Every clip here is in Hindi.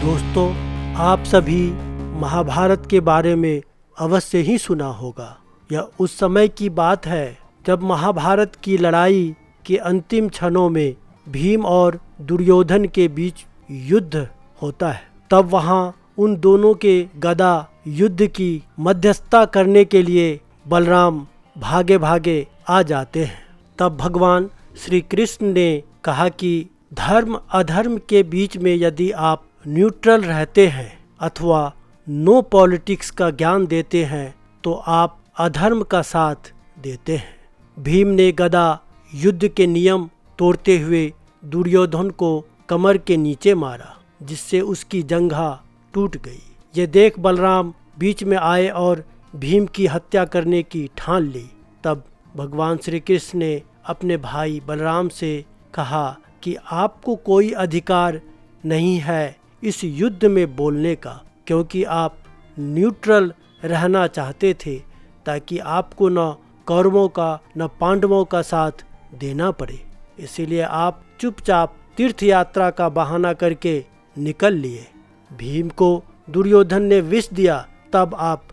दोस्तों, आप सभी महाभारत के बारे में अवश्य ही सुना होगा। यह उस समय की बात है जब महाभारत की लड़ाई के अंतिम क्षणों में भीम और दुर्योधन के बीच युद्ध होता है। तब वहाँ उन दोनों के गदा युद्ध की मध्यस्थता करने के लिए बलराम भागे भागे आ जाते हैं। तब भगवान श्री कृष्ण ने कहा कि धर्म अधर्म के बीच में यदि आप न्यूट्रल रहते हैं अथवा नो पॉलिटिक्स का ज्ञान देते हैं तो आप अधर्म का साथ देते हैं। भीम ने गदा युद्ध के नियम तोड़ते हुए दुर्योधन को कमर के नीचे मारा, जिससे उसकी जंघा टूट गई। ये देख बलराम बीच में आए और भीम की हत्या करने की ठान ली। तब भगवान श्री कृष्ण ने अपने भाई बलराम से कहा कि आपको कोई अधिकार नहीं है इस युद्ध में बोलने का, क्योंकि आप न्यूट्रल रहना चाहते थे ताकि आपको न कौरवों का न पांडवों का साथ देना पड़े। इसीलिए आप चुपचाप तीर्थ यात्रा का बहाना करके निकल लिए। भीम को दुर्योधन ने विष दिया, तब आप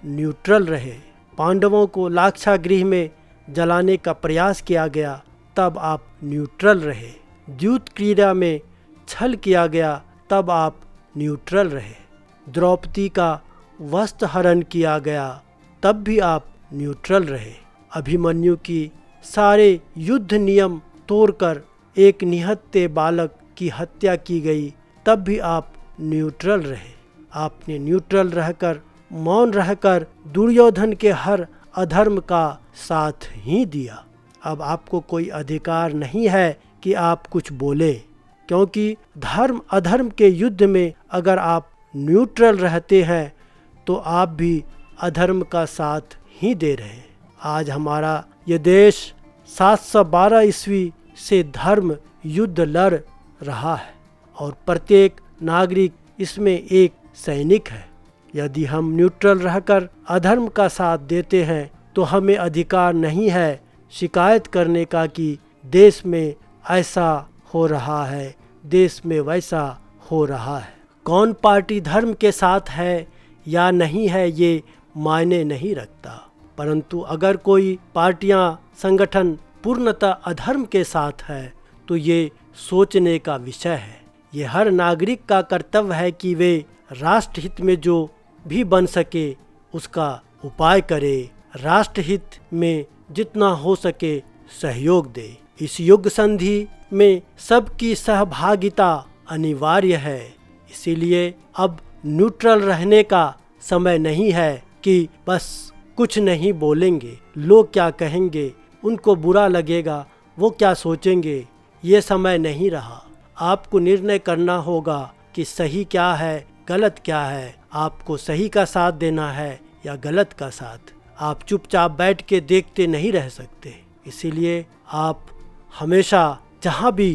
न्यूट्रल रहे। पांडवों को लाक्षागृह में जलाने का प्रयास किया गया, तब आप न्यूट्रल रहे। द्यूत क्रीड़ा में छल किया गया, तब आप न्यूट्रल रहे। द्रौपदी का वस्त्र हरण किया गया, तब भी आप न्यूट्रल रहे। अभिमन्यु की सारे युद्ध नियम तोड़कर एक निहत्थे बालक की हत्या की गई, तब भी आप न्यूट्रल रहे। आपने न्यूट्रल रहकर, मौन रहकर दुर्योधन के हर अधर्म का साथ ही दिया। अब आपको कोई अधिकार नहीं है कि आप कुछ बोले, क्योंकि धर्म अधर्म के युद्ध में अगर आप न्यूट्रल रहते हैं तो आप भी अधर्म का साथ ही दे रहे हैं। आज हमारा ये देश 712 ईस्वी से धर्म युद्ध लड़ रहा है और प्रत्येक नागरिक इसमें एक सैनिक है। यदि हम न्यूट्रल रहकर अधर्म का साथ देते हैं तो हमें अधिकार नहीं है शिकायत करने का कि देश में ऐसा हो रहा है, देश में वैसा हो रहा है। कौन पार्टी धर्म के साथ है या नहीं है ये मायने नहीं रखता, परंतु अगर कोई पार्टियां संगठन पूर्णतः अधर्म के साथ है तो ये सोचने का विषय है। ये हर नागरिक का कर्तव्य है कि वे राष्ट्रहित में जो भी बन सके उसका उपाय करे, राष्ट्रहित में जितना हो सके सहयोग दे। इस युग संधि में सबकी सहभागिता अनिवार्य है। इसीलिए अब न्यूट्रल रहने का समय नहीं है कि बस कुछ नहीं बोलेंगे, लोग क्या कहेंगे, उनको बुरा लगेगा, वो क्या सोचेंगे, ये समय नहीं रहा। आपको निर्णय करना होगा कि सही क्या है, गलत क्या है। आपको सही का साथ देना है या गलत का साथ। आप चुपचाप बैठ के देखते नहीं रह सकते। इसीलिए आप हमेशा जहाँ भी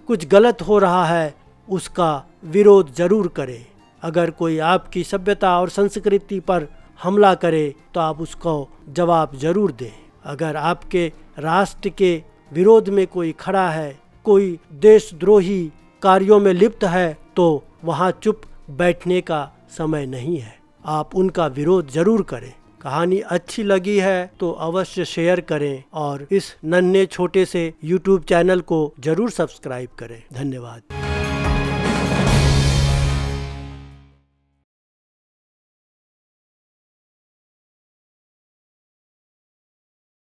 कुछ गलत हो रहा है उसका विरोध जरूर करें। अगर कोई आपकी सभ्यता और संस्कृति पर हमला करे तो आप उसको जवाब जरूर दें। अगर आपके राष्ट्र के विरोध में कोई खड़ा है, कोई देशद्रोही कार्यों में लिप्त है, तो वहाँ चुप बैठने का समय नहीं है। आप उनका विरोध जरूर करें। कहानी अच्छी लगी है तो अवश्य शेयर करें और इस नन्हे छोटे से YouTube चैनल को जरूर सब्सक्राइब करें। धन्यवाद।